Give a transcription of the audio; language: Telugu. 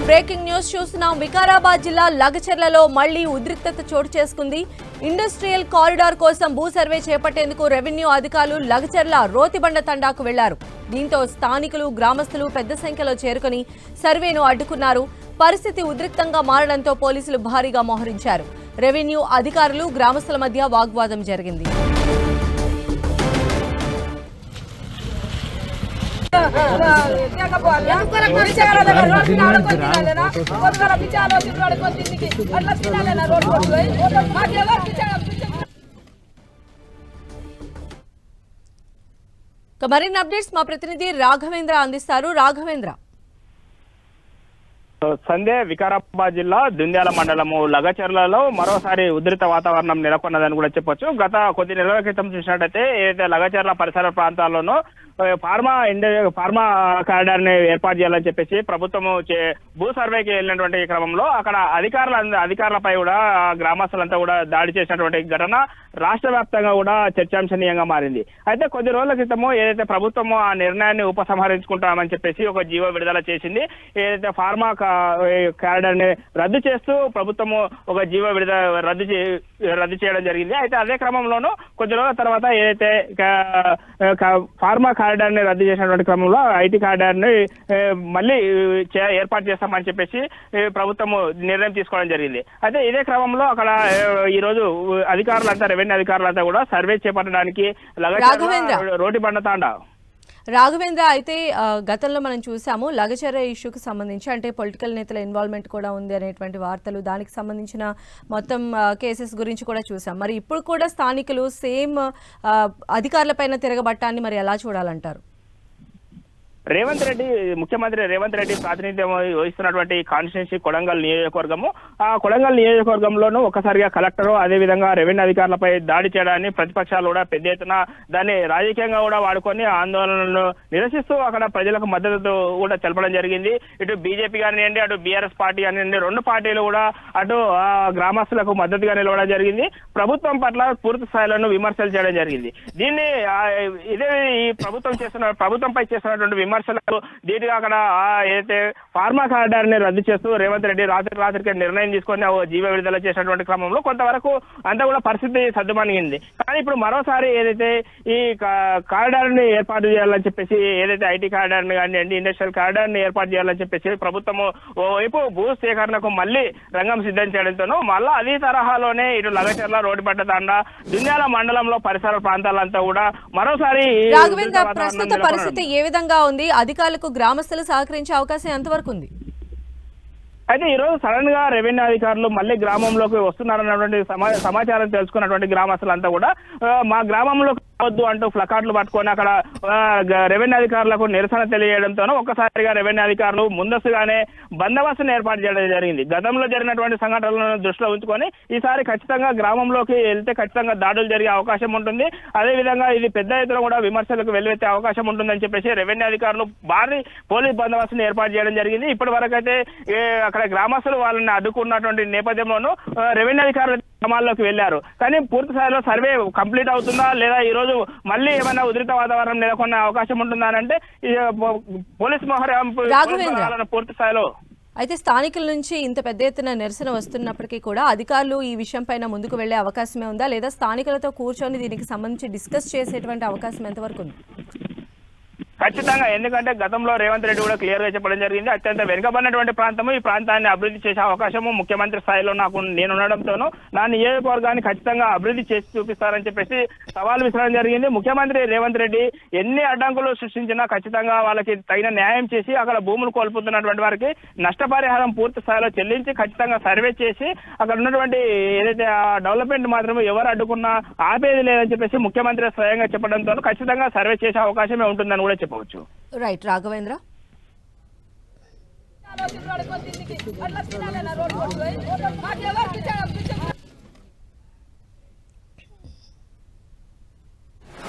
బ్రేకింగ్ న్యూస్ చూస్తున్నాం. వికారాబాద్ జిల్లా లగచర్లలో మళ్లీ ఉద్రిక్తత చోటు చేసుకుంది. ఇండస్ట్రియల్ కారిడార్ కోసం భూ సర్వే చేపట్టేందుకు రెవెన్యూ అధికారులు లగచర్ల రోతిబండ తండాకు వెళ్లారు. దీంతో స్థానికులు గ్రామస్తులు పెద్ద సంఖ్యలో చేరుకుని సర్వేను అడ్డుకున్నారు. పరిస్థితి ఉద్రిక్తంగా మారడంతో పోలీసులు భారీగా మోహరించారు. రెవెన్యూ అధికారులు గ్రామస్తుల మధ్య వాగ్వాదం జరిగింది. మరిన్ని అప్డేట్స్ మా ప్రతినిధి రాఘవేంద్ర అందిస్తారు. రాఘవేంద్ర, సందే వికారాబాద్ జిల్లా దుంద్యాల మండలము లగచర్లలో మరోసారి ఉధృత వాతావరణం నెలకొన్నదని కూడా చెప్పొచ్చు. గత కొద్ది నెలల క్రితం చూసినట్టయితే ఏదైతే లగచర్ల పరిసర ప్రాంతాల్లోనూ ఫార్మా కారిడార్ ని ఏర్పాటు చేయాలని చెప్పేసి ప్రభుత్వము భూ సర్వేకి వెళ్ళినటువంటి క్రమంలో అక్కడ అధికారులపై కూడా గ్రామస్తులంతా కూడా దాడి చేసినటువంటి ఘటన రాష్ట్ర వ్యాప్తంగా కూడా చర్చాంశనీయంగా మారింది. అయితే కొద్ది రోజుల క్రితము ఏదైతే ప్రభుత్వము ఆ నిర్ణయాన్ని ఉపసంహరించుకుంటామని చెప్పేసి ఒక జీవో విడుదల చేసింది. ఏదైతే ఫార్మా కారిడార్ ని రద్దు చేస్తూ ప్రభుత్వము ఒక జీవో రద్దు చేయడం జరిగింది. అయితే అదే క్రమంలోనూ కొద్ది రోజుల తర్వాత ఏదైతే ఫార్మా కారిడార్ ని రద్దు చేసినటువంటి క్రమంలో ఐటీ కారిడార్ ని మళ్ళీ ఏర్పాటు చేస్తామని చెప్పేసి ప్రభుత్వం నిర్ణయం తీసుకోవడం జరిగింది. అయితే ఇదే క్రమంలో అక్కడ ఈ రోజు రెవెన్యూ అధికారులంతా కూడా సర్వే చేపట్టడానికి రోటి బండ తాండా. రాఘవేంద్ర, అయితే గతంలో మనం చూసాము లగచర్ల ఇష్యూకి సంబంధించి అంటే పొలిటికల్ నేతల ఇన్వాల్వ్మెంట్ కూడా ఉంది అనేటువంటి వార్తలు, దానికి సంబంధించిన మొత్తం కేసెస్ గురించి కూడా చూసాం. మరి ఇప్పుడు కూడా స్థానికులు సేమ్ అధికారులపైన తిరగబట్టాన్ని మరి ఎలా చూడాలంటారు? ముఖ్యమంత్రి రేవంత్ రెడ్డి ప్రాతినిధ్యం వహిస్తున్నటువంటి కాన్స్టిట్యున్సీ కొడంగల్ నియోజకవర్గము, ఆ కొడంగల్ నియోజకవర్గంలోనూ ఒకసారిగా కలెక్టర్ అదేవిధంగా రెవెన్యూ అధికారులపై దాడి చేయడాన్ని ప్రతిపక్షాలు కూడా పెద్ద ఎత్తున దాన్ని రాజకీయంగా కూడా వాడుకొని ఆందోళనలను నిరసిస్తూ అక్కడ ప్రజలకు మద్దతు కూడా తెలపడం జరిగింది. ఇటు బీజేపీ కానివ్వండి, అటు బీఆర్ఎస్ పార్టీ కానివ్వండి, రెండు పార్టీలు కూడా అటు గ్రామస్తులకు మద్దతుగా నిలవడం జరిగింది. ప్రభుత్వం పట్ల పూర్తి స్థాయిలో విమర్శలు చేయడం జరిగింది. దీన్ని ఈ ప్రభుత్వంపై చేస్తున్నటువంటి విమర్శలకు ధీటుగా అక్కడ ఏదైతే ఫార్మా కారిడార్ ని రద్దు చేస్తూ రేవంత్ రెడ్డి రాత్రికి నిర్ణయం తీసుకొని జీవ విడుదల చేసినటువంటి క్రమంలో కొంతవరకు అంతా కూడా పరిస్థితి సర్దుమణిగింది. కానీ ఇప్పుడు మరోసారి ఏదైతే ఈ కారిడార్ ని ఏర్పాటు చేయాలని చెప్పేసి ఏదైతే ఐటీ కారిడార్ ని కానివ్వండి, ఇండస్ట్రియల్ కారిడార్ ని ఏర్పాటు చేయాలని చెప్పేసి ప్రభుత్వము ఓవైపు భూ సేకరణకు మళ్ళీ రంగం సిద్ధం చేయడంతోనూ మళ్ళా అదే తరహాలోనే ఇటు లగచర్ల రోడ్డుపట్ట తాండా దుంద్యాల మండలంలో పరిసర ప్రాంతాలంతా కూడా మరోసారి ప్రస్తుత పరిస్థితి ఏ విధంగా ఉంది? అధికారులకు గ్రామస్తులు సహకరించే అవకాశం ఎంతవరకు ఉంది? అయితే ఈ రోజు సడన్ గా రెవెన్యూ అధికారులు మళ్ళీ గ్రామంలోకి వస్తున్నారన్నటువంటి సమాచారం తెలుసుకున్నటువంటి గ్రామస్తులంతా కూడా మా గ్రామంలోకి వద్దు అంటూ ప్లకార్డులు పట్టుకొని అక్కడ రెవెన్యూ అధికారులకు నిరసన తెలియజేయడంతోనూ ఒక్కసారిగా రెవెన్యూ అధికారులు ముందస్తుగానే బందోబస్తును ఏర్పాటు చేయడం జరిగింది. గతంలో జరిగినటువంటి సంఘటనలను దృష్టిలో ఉంచుకొని ఈసారి ఖచ్చితంగా గ్రామంలోకి వెళ్తే ఖచ్చితంగా దాడులు జరిగే అవకాశం ఉంటుంది. అదేవిధంగా ఇది పెద్ద ఎత్తున కూడా విమర్శలకు వెల్లువెత్తే అవకాశం ఉంటుందని చెప్పేసి రెవెన్యూ అధికారులు భారీ పోలీస్ బందోబస్తును ఏర్పాటు చేయడం జరిగింది. ఇప్పటి వరకు అయితే అక్కడ గ్రామస్తులు వాళ్ళని అడ్డుకున్నటువంటి నేపథ్యంలోనూ రెవెన్యూ అధికారులు గ్రామాల్లోకి వెళ్లారు. కానీ పూర్తి స్థాయిలో సర్వే కంప్లీట్ అవుతుందా లేదా ఈ రోజు మళ్ళీ ఏమైనా ఉధృత వాతావరణం నెలకొన్న అవకాశం ఉంటుందా అంటే పోలీస్ మోహరించాలని పూర్తి స్థాయిలో. అయితే స్థానికుల నుంచి ఇంత పెద్ద ఎత్తున నిరసన వస్తున్నప్పటికీ కూడా అధికారులు ఈ విషయం పైన ముందుకు వెళ్లే అవకాశమే ఉందా, లేదా స్థానికులతో కూర్చొని దీనికి సంబంధించి డిస్కస్ చేసేటువంటి అవకాశం ఎంతవరకు ఉంది? ఖచ్చితంగా, ఎందుకంటే గతంలో రేవంత్ రెడ్డి కూడా క్లియర్ గా చెప్పడం జరిగింది. అత్యంత వెనుకబడినటువంటి ప్రాంతము, ఈ ప్రాంతాన్ని అభివృద్ధి చేసే అవకాశము ముఖ్యమంత్రి స్థాయిలో నేను ఉండడంతోనూ నా నియోజకవర్గాన్ని ఖచ్చితంగా అభివృద్ధి చేసి చూపిస్తారని చెప్పేసి సవాల్ విసరడం జరిగింది. ముఖ్యమంత్రి రేవంత్ రెడ్డి ఎన్ని అడ్డంకులు సృష్టించినా ఖచ్చితంగా వాళ్ళకి తగిన న్యాయం చేసి అక్కడ భూములు కోల్పోతున్నటువంటి వారికి నష్టపరిహారం పూర్తి స్థాయిలో చెల్లించి ఖచ్చితంగా సర్వే చేసి అక్కడ ఉన్నటువంటి ఏదైతే డెవలప్మెంట్ మాత్రమే ఎవరు అడ్డుకున్నా ఆపేది లేదని చెప్పేసి ముఖ్యమంత్రి స్వయంగా చెప్పడంతో ఖచ్చితంగా సర్వే చేసే అవకాశమే ఉంటుందని కూడా చెప్పవచ్చు. రైట్ రాఘవేంద్ర. అట్లా